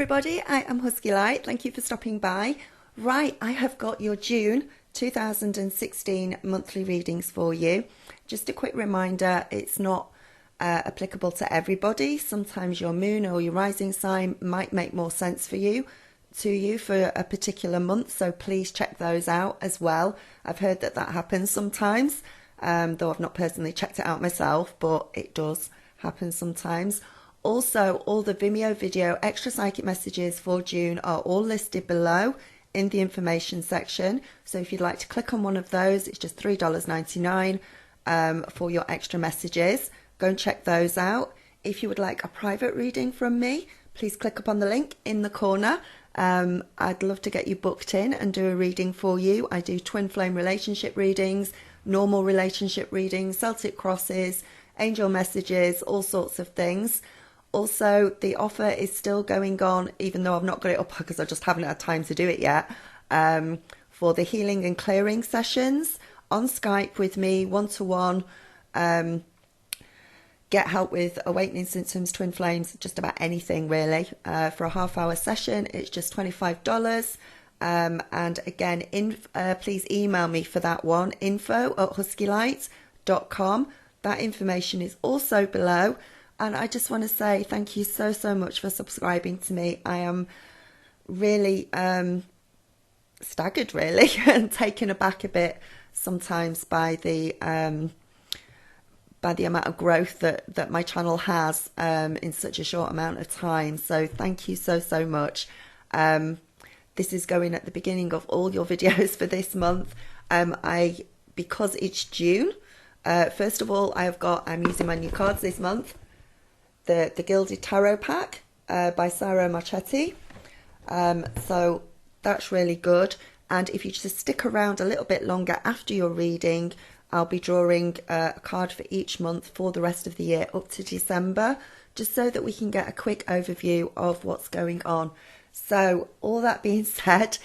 everybody, I am Husky Light. Thank you for stopping by. Right, I have got your June 2016 monthly readings for you. Just a quick reminder, it's not applicable to everybody. Sometimes your moon or your rising sign might make more sense for you for a particular month, so please check those out as well. I've heard that happens sometimes, though I've not personally checked it out myself, but it does happen sometimes. Also, all the Vimeo video extra psychic messages for June are all listed below in the information section. So if you'd like to click on one of those, it's just $3.99 for your extra messages. Go and check those out. If you would like a private reading from me, please click upon the link in the corner. I'd love to get you booked in and do a reading for you. I do twin flame relationship readings, normal relationship readings, Celtic crosses, angel messages, all sorts of things. Also, the offer is still going on, even though I've not got it up because I just haven't had time to do it yet, for the healing and clearing sessions on Skype with me, one-to-one. Get help with awakening symptoms, twin flames, just about anything really. For a half-hour session, it's just $25. And again, please email me for that one, info@huskylight.com. That information is also below. And I just want to say thank you so much for subscribing to me. I am really staggered, really, and taken aback a bit sometimes by the amount of growth that my channel has in such a short amount of time. So thank you so much. This is going at the beginning of all your videos for this month. Because it's June, first of all, I'm using my new cards this month. The Gilded Tarot pack by Sarah Marchetti. So that's really good. And if you just stick around a little bit longer after your reading, I'll be drawing a card for each month for the rest of the year up to December, just so that we can get a quick overview of what's going on. So all that being said,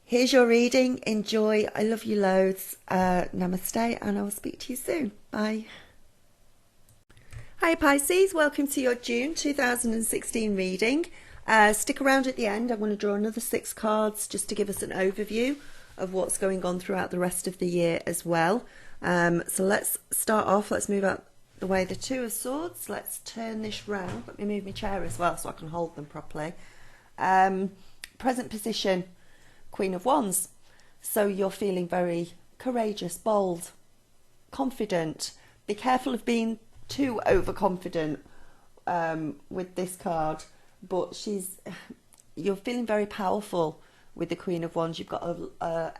here's your reading. Enjoy. I love you loads. Namaste, and I will speak to you soon. Bye. Hi Pisces, welcome to your June 2016 reading. Stick around at the end. I'm going to draw another 6 cards just to give us an overview of what's going on throughout the rest of the year as well. So let's start off. Let's move out the way the 2 of Swords. Let's turn this round. Let me move my chair as well so I can hold them properly. Present position, Queen of Wands. So you're feeling very courageous, bold, confident. Be careful of being too overconfident with this card, but you're feeling very powerful with the Queen of Wands. You've got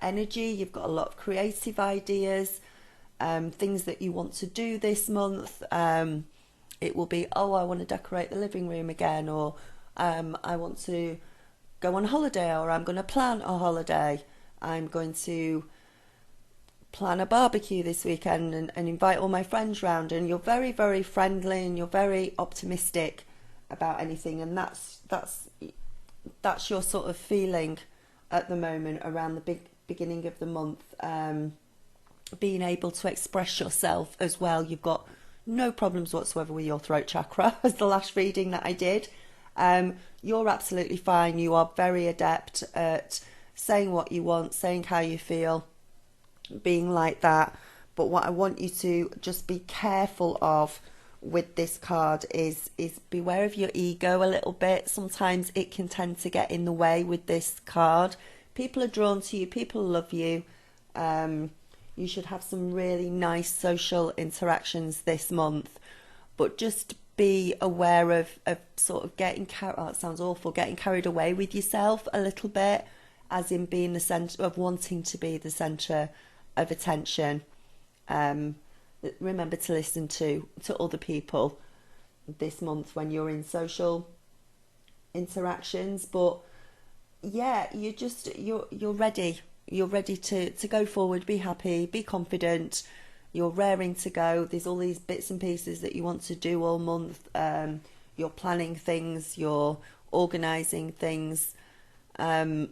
energy, you've got a lot of creative ideas, things that you want to do this month. It will be, I want to decorate the living room again, or I want to go on holiday, or I'm going to plan a holiday. I'm going to plan a barbecue this weekend and invite all my friends round. And you're very friendly, and you're very optimistic about anything, and that's your sort of feeling at the moment around the beginning of the month. Being able to express yourself as well. You've got no problems whatsoever with your throat chakra, as the last reading that I did. You're absolutely fine. You are very adept at saying what you want, saying how you feel, being like that. But what I want you to just be careful of with this card is beware of your ego a little bit. Sometimes it can tend to get in the way with this card. People are drawn to you, people love you. You should have some really nice social interactions this month, but just be aware of sort of getting it sounds awful, getting carried away with yourself a little bit, as in being the centre of wanting to be the centre of attention. Remember to listen to other people this month when you're in social interactions. But yeah, you're ready. You're ready to go forward, be happy, be confident. You're raring to go. There's all these bits and pieces that you want to do all month. You're planning things, you're organising things. I'm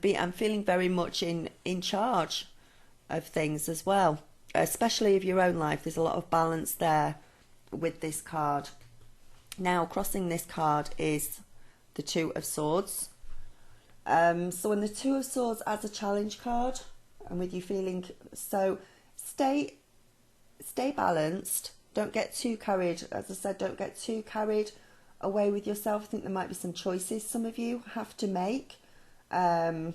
feeling very much in charge of things as well, especially of your own life. There's a lot of balance there with this card. Now, crossing this card is the Two of Swords. So when the Two of Swords as a challenge card, and with you feeling, so stay balanced. Don't get too carried. As I said, don't get too carried away with yourself. I think there might be some choices some of you have to make. Try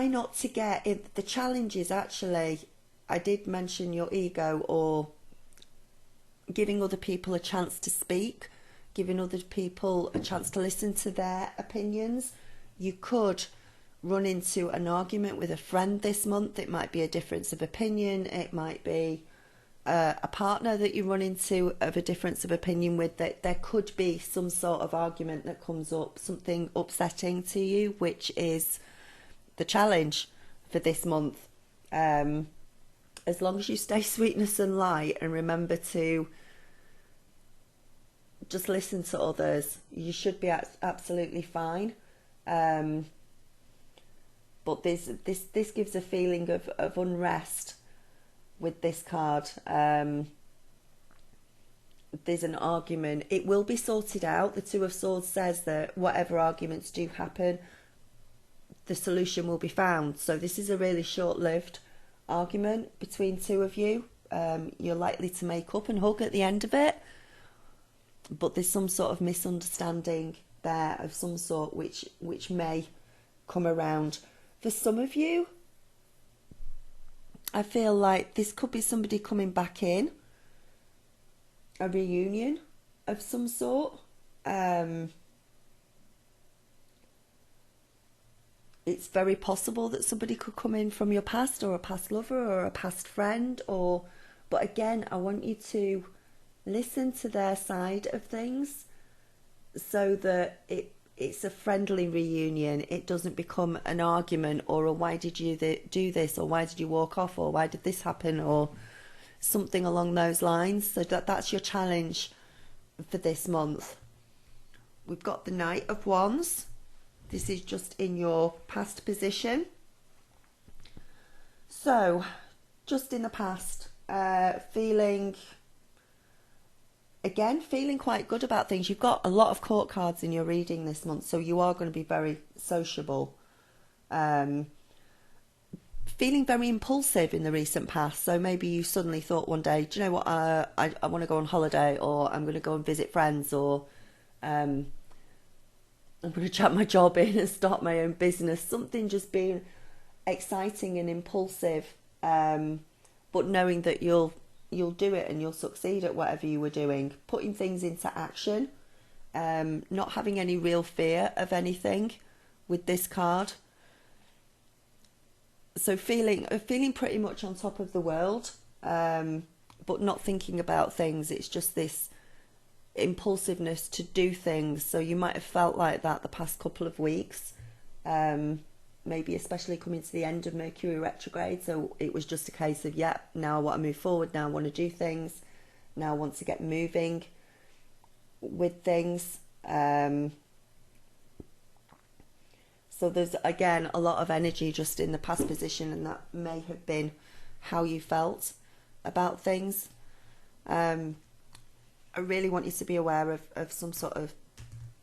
not to get it. The challenges, actually, I did mention your ego, or giving other people a chance to speak, giving other people a chance to listen to their opinions. You could run into an argument with a friend this month. It might be a difference of opinion. It might be a partner that you run into of a difference of opinion with. That there could be some sort of argument that comes up, something upsetting to you, which is the challenge for this month. As long as you stay sweetness and light and remember to just listen to others, you should be absolutely fine. But this gives a feeling of unrest with this card. There's an argument. It will be sorted out. The Two of Swords says that whatever arguments do happen, the solution will be found. So this is a really short-lived argument between two of you. You're likely to make up and hug at the end of it, but there's some sort of misunderstanding there of some sort which may come around. For some of you, I feel like this could be somebody coming back in, a reunion of some sort. It's very possible that somebody could come in from your past, or a past lover, or a past friend, but again, I want you to listen to their side of things so that it's a friendly reunion. It doesn't become an argument, or a why did you do this, or why did you walk off, or why did this happen, or something along those lines. So that's your challenge for this month. We've got the Knight of Wands. This is just in your past position. So, just in the past, feeling quite good about things. You've got a lot of court cards in your reading this month, so you are going to be very sociable. Feeling very impulsive in the recent past. So maybe you suddenly thought one day, do you know what, I want to go on holiday, or I'm going to go and visit friends, or I'm going to chuck my job in and start my own business. Something just being exciting and impulsive, but knowing that you'll do it and you'll succeed at whatever you were doing. Putting things into action, not having any real fear of anything with this card. So feeling pretty much on top of the world, but not thinking about things. It's just this impulsiveness to do things. So you might have felt like that the past couple of weeks, maybe especially coming to the end of Mercury retrograde. So it was just a case of, now I want to move forward, now I want to do things, now I want to get moving with things. So there's, again, a lot of energy just in the past position, and that may have been how you felt about things. I really want you to be aware of some sort of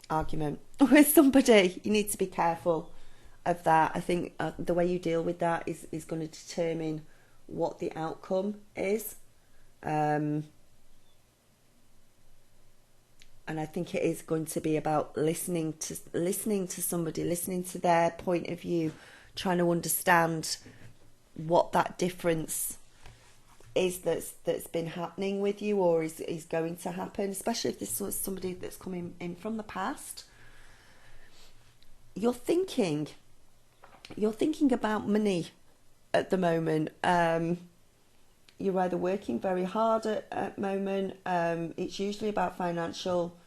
argument with somebody. You need to be careful of that. I think the way you deal with that is going to determine what the outcome is. And I think it is going to be about listening to somebody, listening to their point of view, trying to understand what that difference is that's been happening with you, or is going to happen, especially if this was somebody that's coming in from the past. You're thinking about money at the moment. You're either working very hard at the moment. It's usually about financial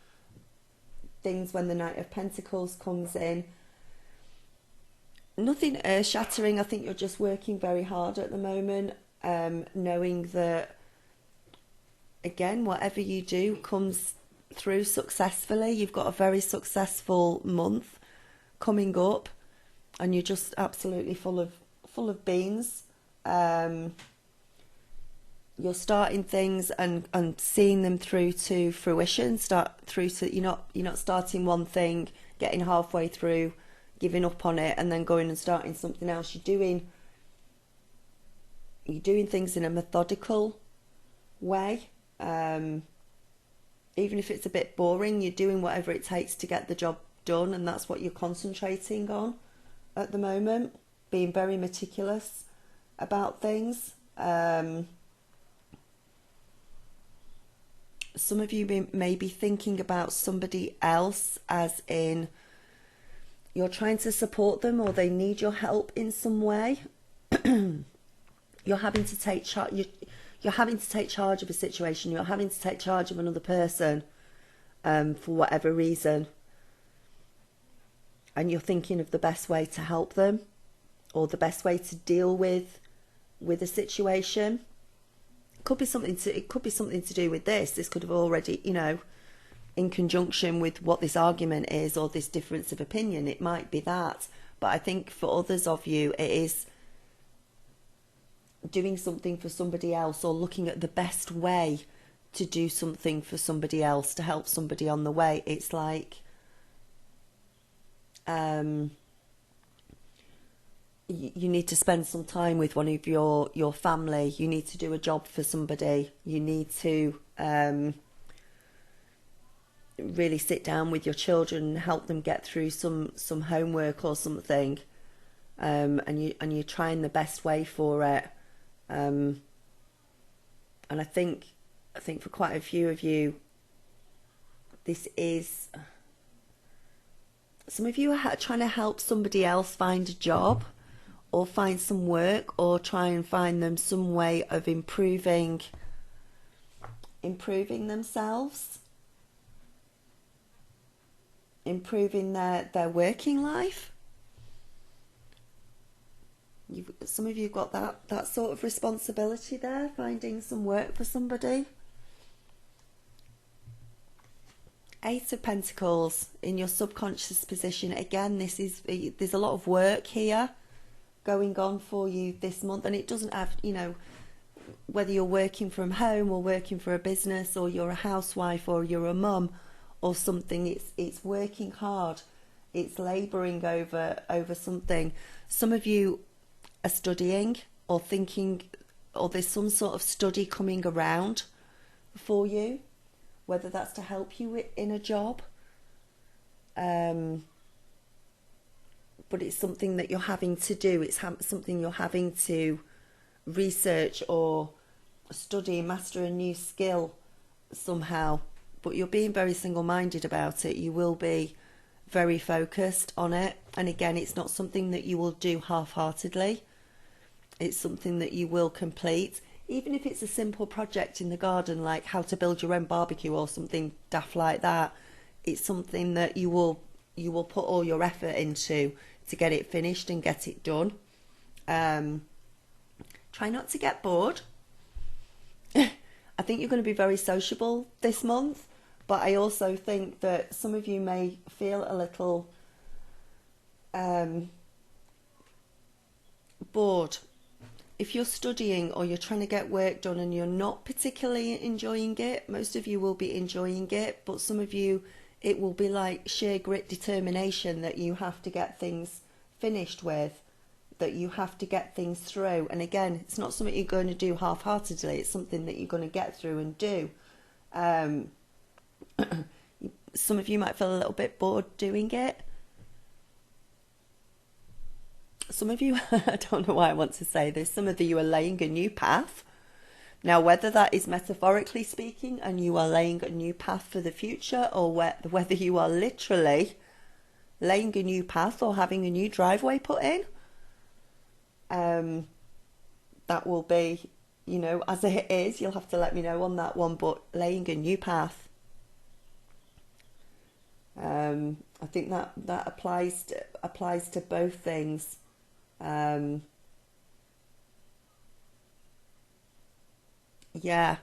things when the Knight of Pentacles comes in. Nothing earth-shattering. I think you're just working very hard at the moment. Knowing that, again, whatever you do comes through successfully. You've got a very successful month coming up, and you're just absolutely full of beans. you're starting things and seeing them through to fruition. You're not starting one thing, getting halfway through, giving up on it, and then going and starting something else. You're doing things in a methodical way. Even if it's a bit boring, you're doing whatever it takes to get the job done, and that's what you're concentrating on at the moment, being very meticulous about things. Some of you may be thinking about somebody else, as in you're trying to support them or they need your help in some way. You're having to take charge. You're having to take charge of a situation. You're having to take charge of another person for whatever reason. And you're thinking of the best way to help them or the best way to deal with a situation. It could be something to do with this. This could have already, in conjunction with what this argument is or this difference of opinion, it might be that. But I think for others of you, it is doing something for somebody else or looking at the best way to do something for somebody else, to help somebody on the way. It's like you need to spend some time with one of your family. You need to do a job for somebody. You need to really sit down with your children and help them get through some homework or something. And you're trying the best way for it. And I think for quite a few of you, this is, some of you are trying to help somebody else find a job or find some work, or try and find them some way of improving themselves, improving their working life. Some of you got that sort of responsibility there, finding some work for somebody. Eight of Pentacles in your subconscious position. Again, there's a lot of work here going on for you this month, and it doesn't have, whether you're working from home or working for a business, or you're a housewife or you're a mum or something. It's working hard. It's labouring over something. Some of you are studying or thinking, or there's some sort of study coming around for you, whether that's to help you in a job, but it's something that you're having to do. It's something you're having to research or study, master a new skill somehow, but you're being very single-minded about it. You will be very focused on it, and again, it's not something that you will do half-heartedly. It's something that you will complete, even if it's a simple project in the garden, like how to build your own barbecue or something daft like that. It's something that you will put all your effort into to get it finished and get it done. Try not to get bored. I think you're going to be very sociable this month, but I also think that some of you may feel a little bored. If you're studying or you're trying to get work done and you're not particularly enjoying it, most of you will be enjoying it, but some of you, it will be like sheer grit determination that you have to get things finished with, that you have to get things through. And again, it's not something you're going to do half-heartedly. It's something that you're going to get through and do. Some of you might feel a little bit bored doing it. Some of you, I don't know why I want to say this, some of you are laying a new path. Now, whether that is metaphorically speaking and you are laying a new path for the future, or whether you are literally laying a new path or having a new driveway put in, that will be, as it is. You'll have to let me know on that one, but laying a new path. I think that applies to both things. Yeah,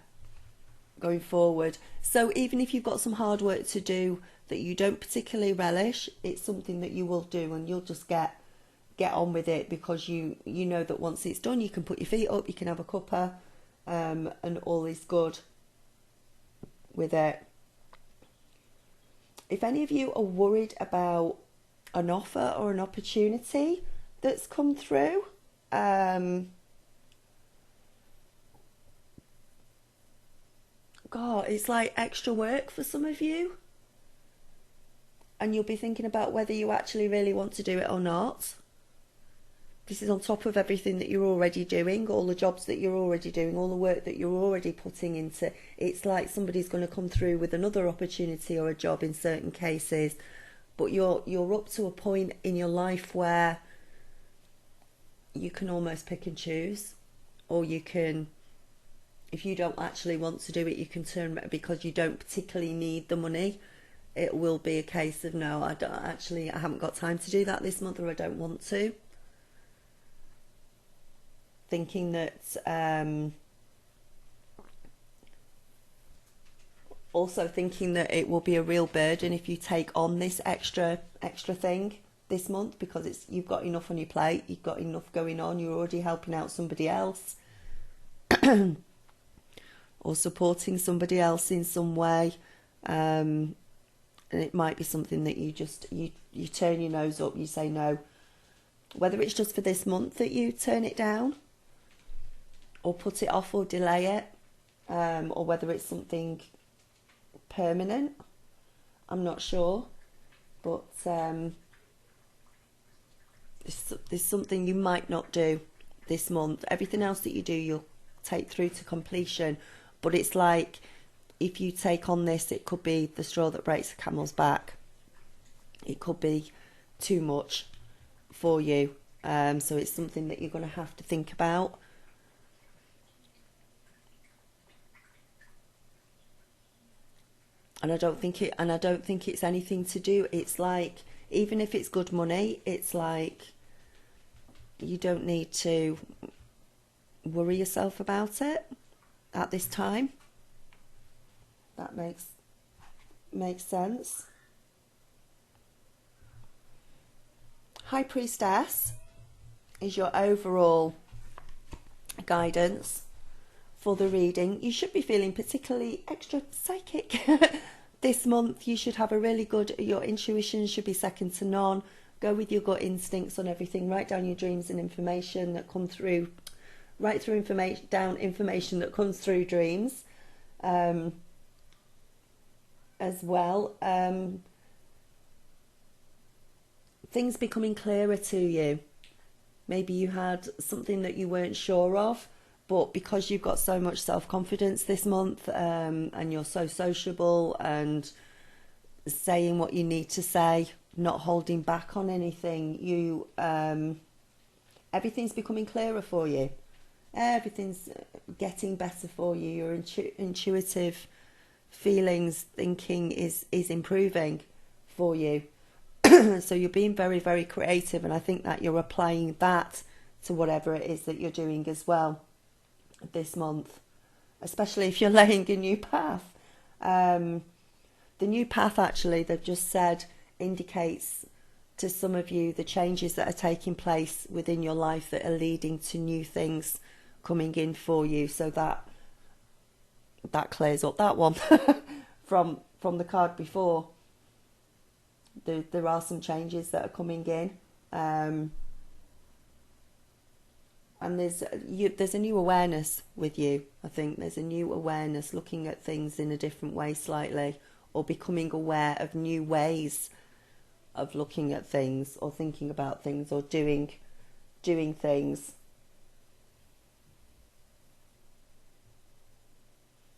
going forward. So even if you've got some hard work to do that you don't particularly relish, it's something that you will do, and you'll just get on with it, because you know that once it's done, you can put your feet up, you can have a cuppa, and all is good with it. If any of you are worried about an offer or an opportunity that's come through, God, it's like extra work for some of you. And you'll be thinking about whether you actually really want to do it or not. This is on top of everything that you're already doing, all the jobs that you're already doing, all the work that you're already putting into. It's like somebody's going to come through with another opportunity or a job in certain cases. But you're up to a point in your life where you can almost pick and choose. Or you can, if you don't actually want to do it, you can turn, because you don't particularly need the money. It will be a case of, no, I haven't got time to do that this month, or I don't want to. Thinking that, also thinking that it will be a real burden if you take on this extra thing this month, because you've got enough on your plate, you've got enough going on, you're already helping out somebody else, or supporting somebody else in some way, and it might be something that you turn your nose up, you say no, whether it's just for this month that you turn it down, or put it off or delay it, or whether it's something permanent. I'm not sure, but there's something you might not do this month. Everything else that you do, you'll take through to completion, but it's like, if you take on this, it could be the straw that breaks the camel's back. It could be too much for you, so it's something that you're going to have to think about. And I don't think it's anything to do. It's like, even if it's good money, it's like you don't need to worry yourself about it at this time. That makes sense. High Priestess is your overall guidance for the reading. You should be feeling particularly extra psychic this month. You should have a really good, your intuition should be second to none. Go with your gut instincts on everything. Write down your dreams and information that come through. Write through down information that comes through dreams, as well. Things becoming clearer to you. Maybe you had something that you weren't sure of, but because you've got so much self-confidence this month, and you're so sociable and saying what you need to say, not holding back on anything, you everything's becoming clearer for you. Everything's getting better for you. Your intuitive feelings, thinking is improving for you. So you're being very, very creative, and I think that you're applying that to whatever it is that you're doing as well this month, especially if you're laying a new path. The new path, actually, they've just said, indicates to some of you the changes that are taking place within your life that are leading to new things coming in for you. So that clears up that one from the card before. There are some changes that are coming in, and there's a new awareness with you. I think there's a new awareness, looking at things in a different way slightly, or becoming aware of new ways of looking at things, or thinking about things, or doing things.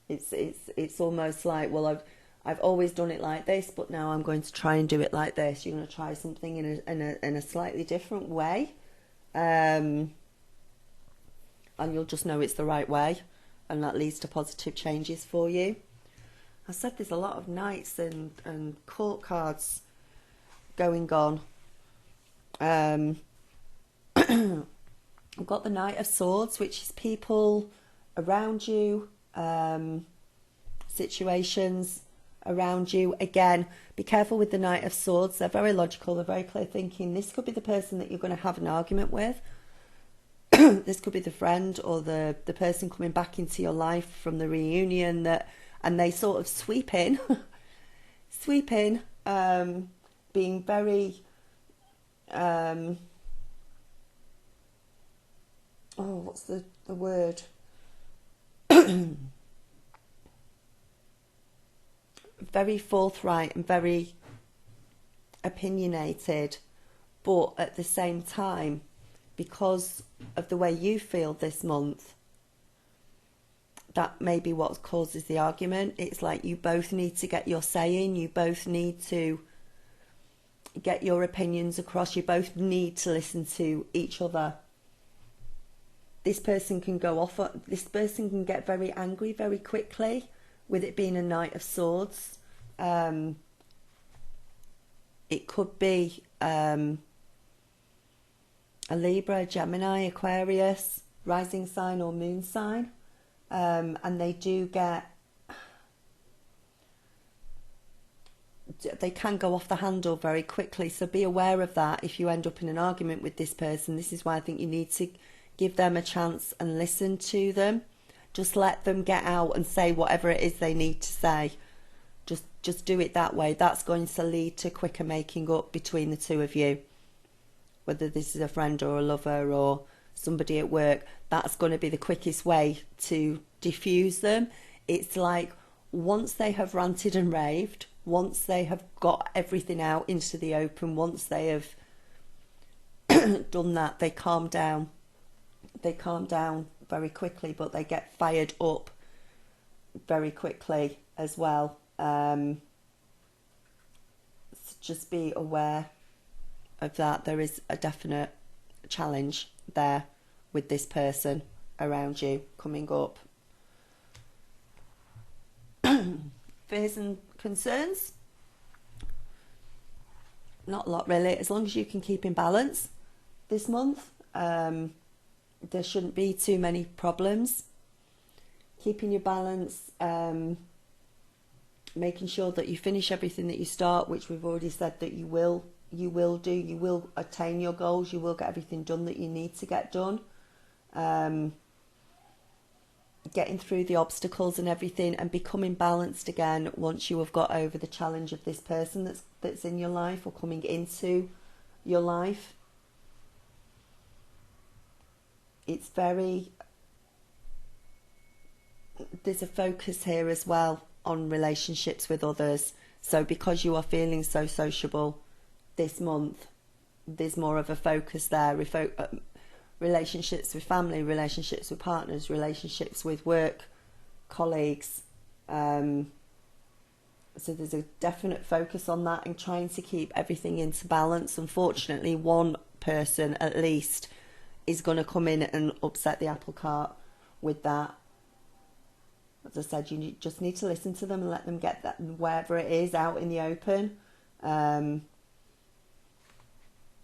It's almost like, well, I've always done it like this, but now I'm going to try and do it like this. You're going to try something in a slightly different way, and you'll just know it's the right way, and that leads to positive changes for you. I said there's a lot of knights and court cards going on. I've got the Knight of Swords, which is people around you, situations around you. Again, be careful with the Knight of Swords. They're very logical, they're very clear thinking. This could be the person that you're going to have an argument with. this could be the friend or the person coming back into your life from the reunion, and they sort of sweep in, being very, what's the word? Very forthright and very opinionated, but at the same time, because of the way you feel this month, that may be what causes the argument. It's like you both need to get your say in, you both need to get your opinions across, you both need to listen to each other. This person can get very angry very quickly, with it being a Knight of Swords. It could be a Libra, Gemini, Aquarius, rising sign or moon sign. And they can go off the handle very quickly. So be aware of that if you end up in an argument with this person. This is why I think you need to give them a chance and listen to them. Just let them get out and say whatever it is they need to say. Just do it that way. That's going to lead to quicker making up between the two of you. Whether this is a friend or a lover or somebody at work, that's going to be the quickest way to diffuse them. It's like once they have ranted and raved, once they have got everything out into the open, once they have done that, they calm down. They calm down very quickly, but they get fired up very quickly as well. So just be aware of that. There is a definite challenge there with this person around you coming up. Fears and concerns? Not a lot really, as long as you can keep in balance this month. There shouldn't be too many problems. Keeping your balance, making sure that you finish everything that you start, which we've already said that you will do. You will attain your goals. You will get everything done that you need to get done. Getting through the obstacles and everything, and becoming balanced again once you have got over the challenge of this person that's in your life or coming into your life. It's there's a focus here as well on relationships with others. So because you are feeling so sociable this month, there's more of a focus there. Relationships with family, relationships with partners, relationships with work colleagues. So there's a definite focus on that and trying to keep everything into balance. Unfortunately, one person at least is going to come in and upset the apple cart with that. As I said, you just need to listen to them and let them get that wherever it is out in the open. And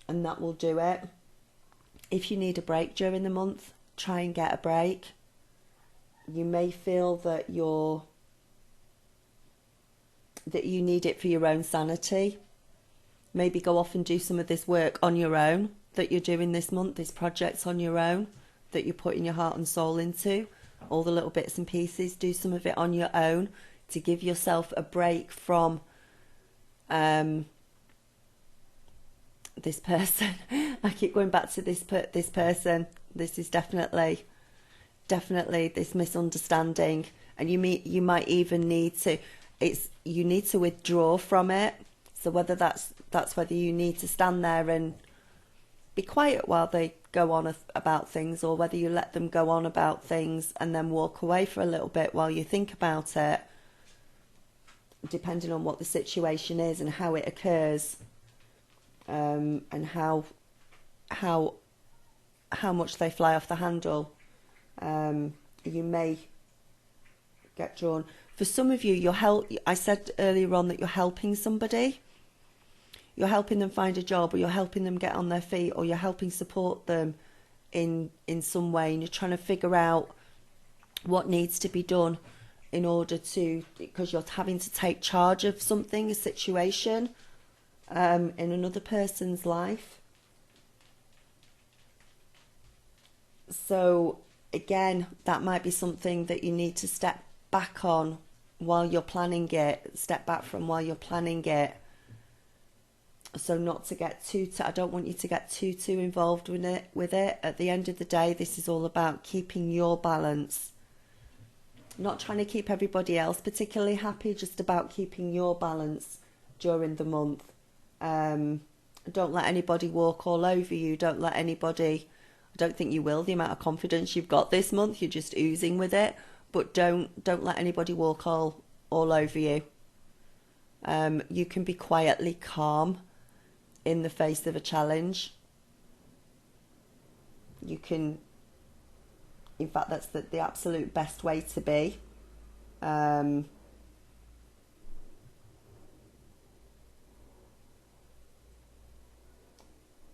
that will do it. If you need a break during the month, try and get a break. You may feel that you need it for your own sanity. Maybe go off and do some of this work on your own that you're doing this month, this project's on your own that you're putting your heart and soul into. All the little bits and pieces, do some of it on your own to give yourself a break from this person. I keep going back to this person. This is definitely this misunderstanding, and you might even need to withdraw from it. So whether that's whether you need to stand there and be quiet while they go on about things, or whether you let them go on about things and then walk away for a little bit while you think about it, depending on what the situation is and how it occurs, and how much they fly off the handle. You may get drawn. For some of you, I said earlier on that you're helping somebody. You're helping them find a job, or you're helping them get on their feet, or you're helping support them in some way, and you're trying to figure out what needs to be done in order to, because you're having to take charge of something, a situation, in another person's life. So again, that might be something that you need to step back on while you're planning it, step back from while you're planning it. So not to get I don't want you to get too involved with it. At the end of the day, this is all about keeping your balance. Not trying to keep everybody else particularly happy, just about keeping your balance during the month. Don't let anybody walk all over you. Don't let anybody, I don't think you will, the amount of confidence you've got this month, you're just oozing with it. But don't let anybody walk all over you. You can be quietly calm in the face of a challenge. You can, in fact, that's the absolute best way to be.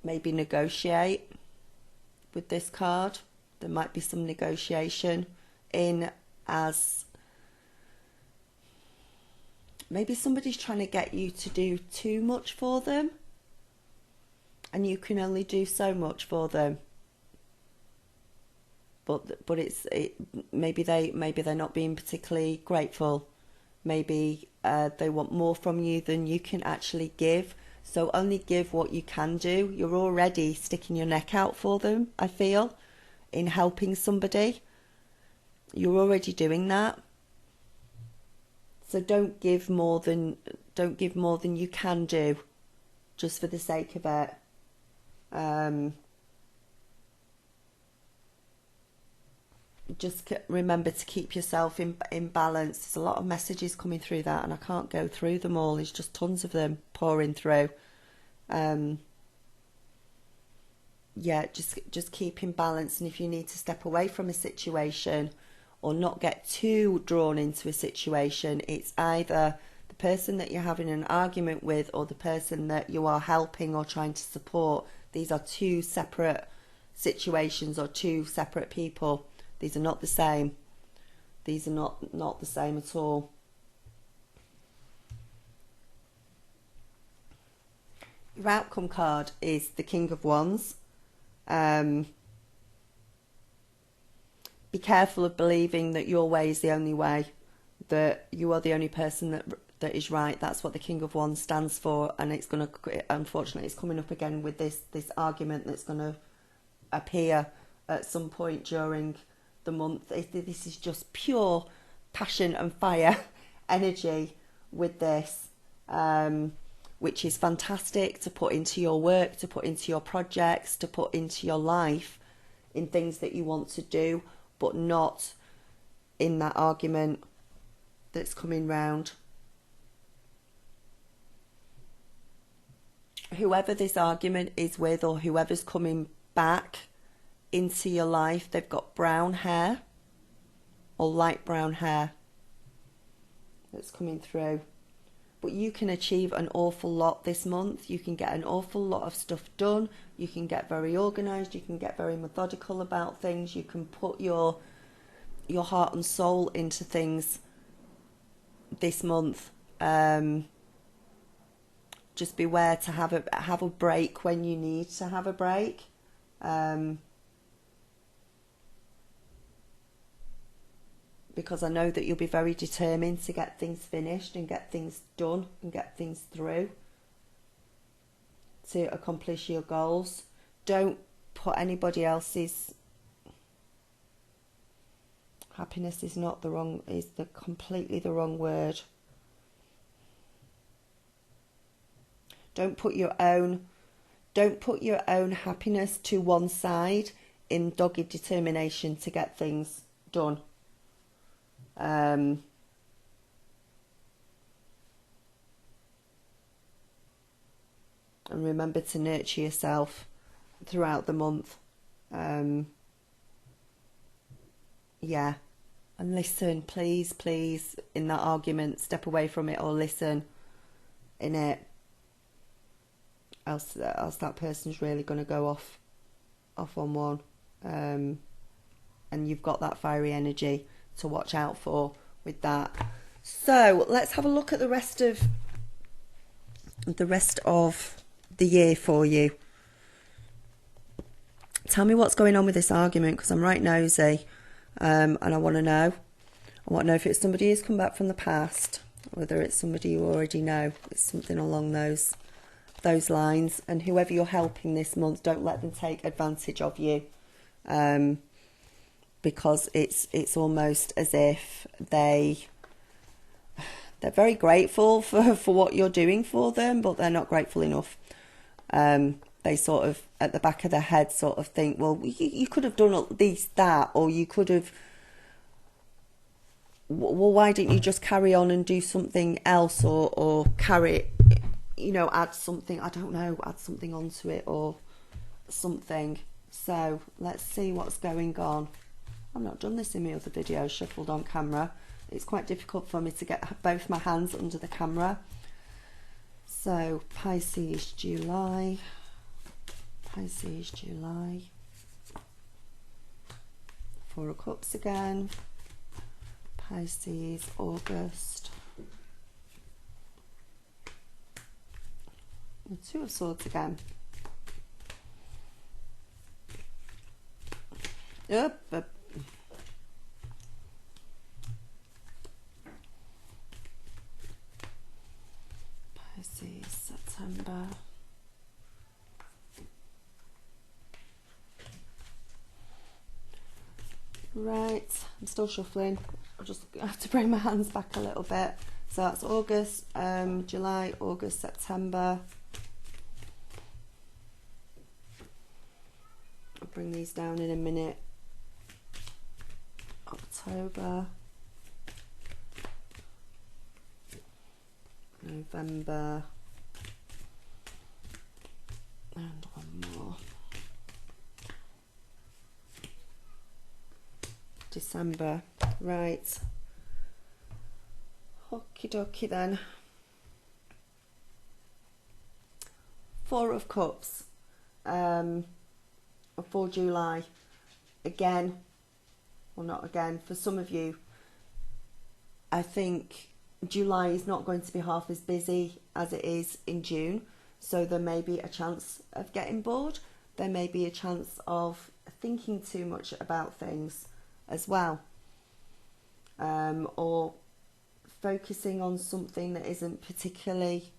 Maybe negotiate with this card. There might be some negotiation in, as maybe somebody's trying to get you to do too much for them, and you can only do so much for them. But maybe they're not being particularly grateful. Maybe they want more from you than you can actually give. So only give what you can do. You're already sticking your neck out for them, I feel, in helping somebody. You're already doing that. So don't give more than you can do, just for the sake of it. Just remember to keep yourself in balance. There's a lot of messages coming through that, and I can't go through them all. There's just tons of them pouring through. Yeah, just keep in balance. And if you need to step away from a situation or not get too drawn into a situation, it's either the person that you're having an argument with or the person that you are helping or trying to support. These are two separate situations or two separate people. These are not the same. These are not the same at all. Your outcome card is the King of Wands. Be careful of believing that your way is the only way, that you are the only person that is right. That's what the King of Wands stands for, and it's going to, unfortunately, it's coming up again with this argument that's going to appear at some point during the month. This is just pure passion and fire energy with this, which is fantastic to put into your work, to put into your projects, to put into your life, in things that you want to do, but not in that argument that's coming round. Whoever this argument is with, or whoever's coming back into your life, they've got brown hair or light brown hair that's coming through. But you can achieve an awful lot this month. You can get an awful lot of stuff done. You can get very organised. You can get very methodical about things. You can put your heart and soul into things this month. Just beware to have a break when you need to have a break. Because I know that you'll be very determined to get things finished and get things done and get things through to accomplish your goals. Don't put anybody else's happiness is completely the wrong word. Don't put your own happiness to one side in dogged determination to get things done. And remember to nurture yourself throughout the month. Yeah, and listen, please, in that argument, step away from it or listen in it. Else that person's really going to go off on one. And you've got that fiery energy to watch out for with that. So let's have a look at the rest of the year for you. Tell me what's going on with this argument, because I'm right nosy, and I want to know. I want to know if it's somebody who's come back from the past, whether it's somebody you already know. It's something along those lines. And whoever you're helping this month, don't let them take advantage of you, because it's almost as if they're very grateful for what you're doing for them, but they're not grateful enough. They sort of, at the back of their head, sort of think, well, you could have done at least that, or you could have, well, why didn't you just carry on and do something else, or carry, add something, I don't know, add something onto it or something. So let's see what's going on. I've not done this in my other videos, shuffled on camera. It's quite difficult for me to get both my hands under the camera. So Pisces July, Four of Cups again, Pisces August, the Two of Swords again. Pisces September. Right, I'm still shuffling. I'll just have to bring my hands back a little bit. So that's August, July, August, September. I'll bring these down in a minute. October, November, and one more. December. Right. Okie dokie then. Four of Cups. For July. Again. Well, not again. For some of you, I think July is not going to be half as busy as it is in June. So there may be a chance of getting bored. There may be a chance of thinking too much about things as well, or focusing on something that isn't particularly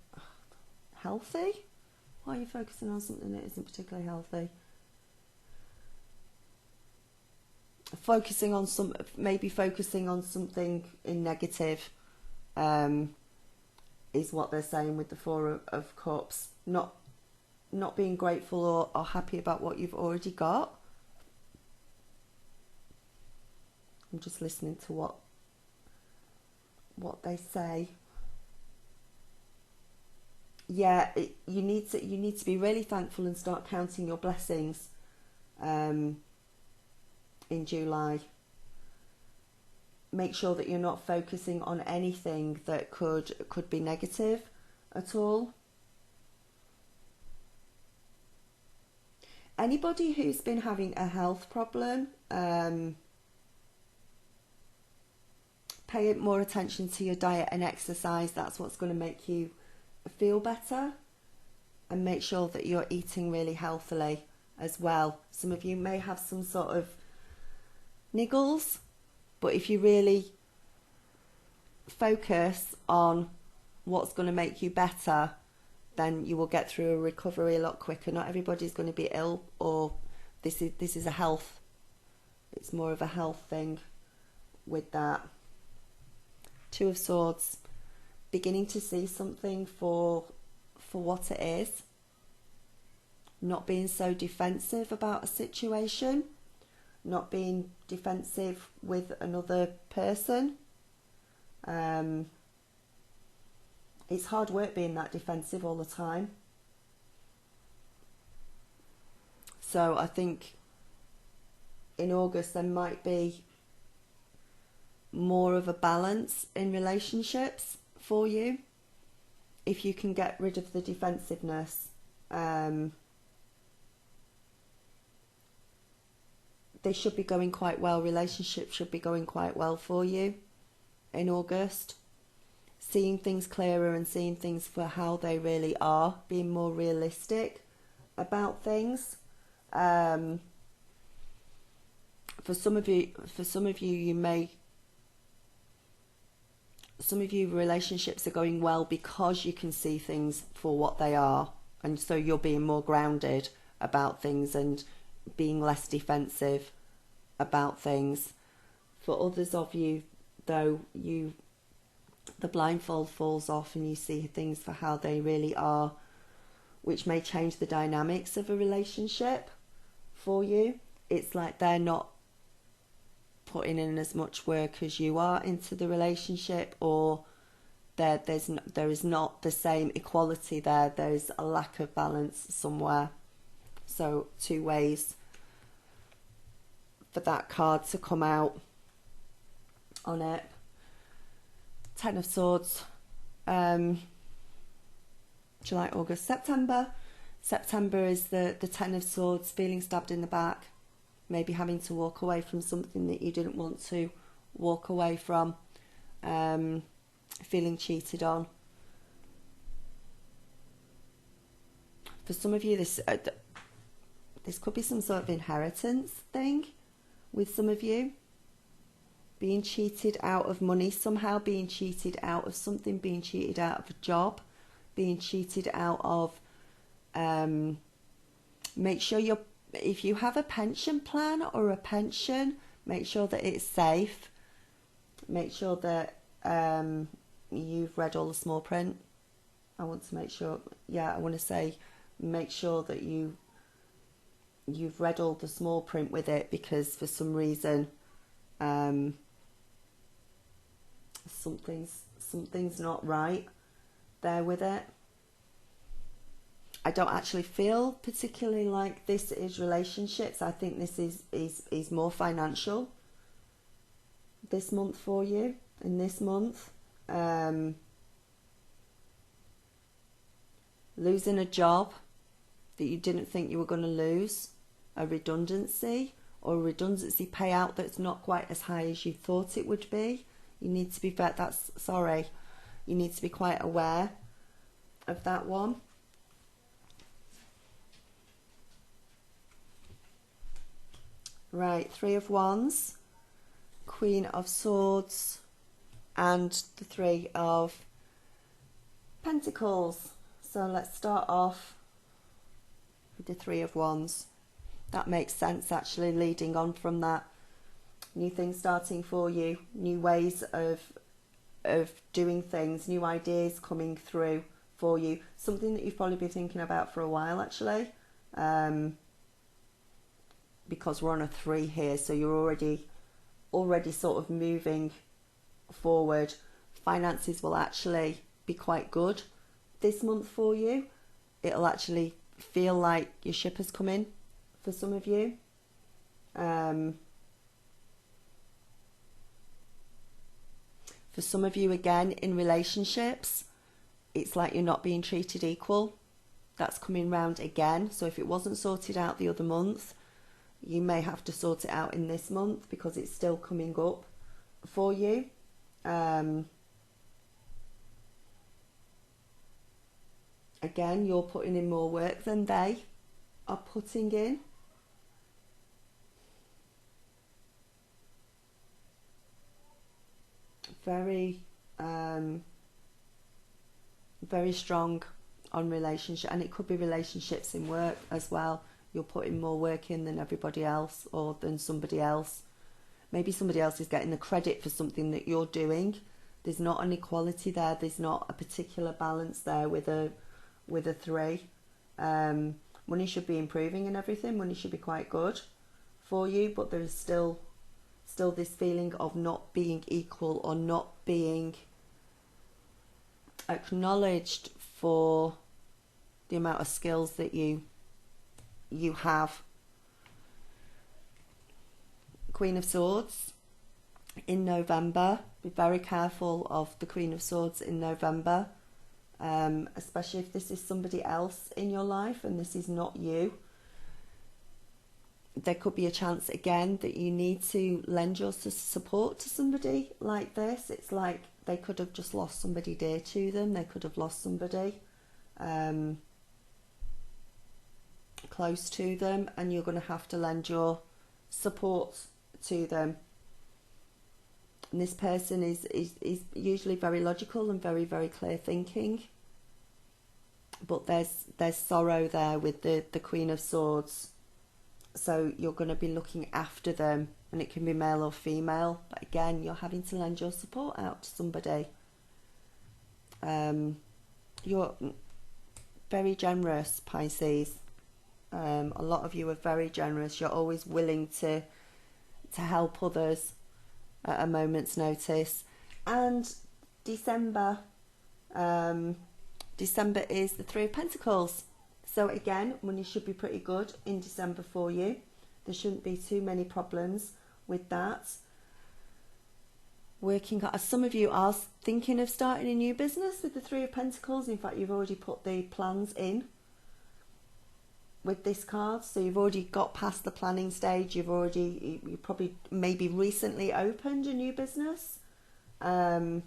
healthy. Why are you focusing on something that isn't particularly healthy? Focusing on something in negative, is what they're saying with the Four of Cups. Not being grateful or happy about what you've already got. I'm just listening to what they say. Yeah, you need to be really thankful and start counting your blessings in July. Make sure that you're not focusing on anything that could be negative at all. Anybody who's been having a health problem, pay more attention to your diet and exercise. That's what's going to make you feel better. And make sure that you're eating really healthily as well. Some of you may have some sort of niggles, but if you really focus on what's going to make you better, then you will get through a recovery a lot quicker. Not everybody's going to be ill, or this is a health. It's more of a health thing with that. Two of Swords, beginning to see something for what it is, not being so defensive about a situation, not being defensive with another person. It's hard work being that defensive all the time. So I think in August there might be more of a balance in relationships for you if you can get rid of the defensiveness. They should be going quite well. Relationships should be going quite well for you in August. Seeing things clearer and seeing things for how they really are, being more realistic about things. for some of you, some of you relationships are going well because you can see things for what they are, and so you're being more grounded about things and being less defensive about things. For others of you, though, the blindfold falls off and you see things for how they really are, which may change the dynamics of a relationship for you. It's like they're not putting in as much work as you are into the relationship, or there is not the same equality there. There's a lack of balance somewhere. So 2 ways for that card to come out on it. 10 of Swords, July, August, September. September is the 10 of Swords, feeling stabbed in the back, maybe having to walk away from something that you didn't want to walk away from, feeling cheated on. For some of you, this could be some sort of inheritance thing with some of you. Being cheated out of money somehow, being cheated out of something, being cheated out of a job, being cheated out of... make sure if you have a pension plan or a pension, make sure that it's safe. Make sure that you've read all the small print. I want to make sure, I want to say, make sure that you've read all the small print with it, because for some reason something's not right there with it. I don't actually feel particularly like this is relationships. I think this is more financial this month for you. In this month, losing a job that you didn't think you were going to lose, a redundancy, or a redundancy payout that's not quite as high as you thought it would be. You need to be you need to be quite aware of that one. Right, 3 of Wands, Queen of Swords, and the 3 of Pentacles. So let's start off with the 3 of Wands. That makes sense, actually, leading on from that. New things starting for you, new ways of doing things, new ideas coming through for you. Something that you've probably been thinking about for a while, actually. Because we're on a 3 here, so you're already sort of moving forward. Finances will actually be quite good this month for you. It'll actually feel like your ship has come in for some of you. For some of you, again, in relationships, it's like you're not being treated equal. That's coming round again. So if it wasn't sorted out the other month, you may have to sort it out in this month, because it's still coming up for you. Again, you're putting in more work than they are putting in. Very strong on relationship, and it could be relationships in work as well. You're putting more work in than everybody else, or than somebody else. Maybe somebody else is getting the credit for something that you're doing. There's not an equality there. There's not a particular balance there with a 3. Money should be improving and everything. Money should be quite good for you, but there is still this feeling of not being equal, or not being acknowledged for the amount of skills that you have. Queen of Swords in November. Be very careful of the Queen of Swords in November, especially if this is somebody else in your life and this is not you. There could be a chance again that you need to lend your support to somebody like this. It's like they could have just lost somebody dear to them. They could have lost somebody close to them, and you're going to have to lend your support to them. And this person is usually very logical and very, very clear thinking. But there's sorrow there with the Queen of Swords. So you're going to be looking after them, and it can be male or female. But again, you're having to lend your support out to somebody. You're very generous, Pisces. A lot of you are very generous. You're always willing to help others at a moment's notice. And December is the Three of Pentacles. So again, money should be pretty good in December for you. There shouldn't be too many problems with that. Some of you are thinking of starting a new business with the Three of Pentacles. In fact, you've already put the plans in with this card, so you've already got past the planning stage. You probably maybe recently opened a new business, and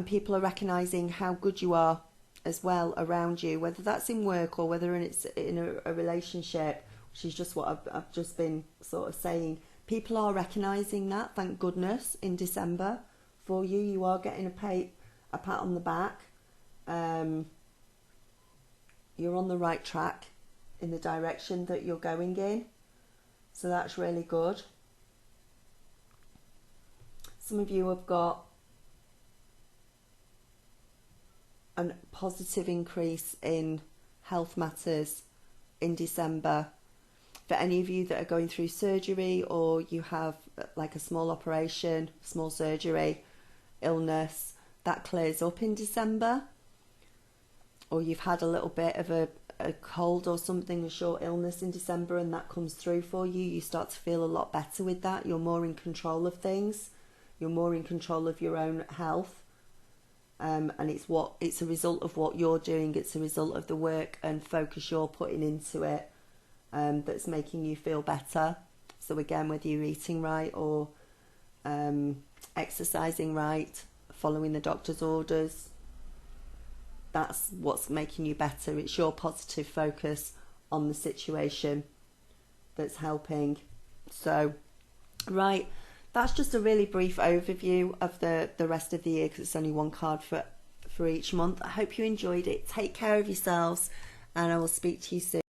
people are recognizing how good you are as well around you, whether that's in work or whether it's in a relationship, which is just what I've just been sort of saying. People are recognizing that, thank goodness, in December for you. You are getting a pat on the back. You're on the right track in the direction that you're going in. So that's really good. Some of you have got a positive increase in health matters in December. For any of you that are going through surgery, or you have like a small operation, small surgery, illness, that clears up in December. Or you've had a little bit of a cold or something, a short illness in December, and that comes through for you. You start to feel a lot better with that. You're more in control of things. You're more in control of your own health. And it's a result of what you're doing. It's a result of the work and focus you're putting into it, that's making you feel better. So again, whether you're eating right or exercising right, following the doctor's orders, that's what's making you better. It's your positive focus on the situation that's helping. So, right, that's just a really brief overview of the rest of the year, because it's only one card for each month. I hope you enjoyed it. Take care of yourselves, and I will speak to you soon.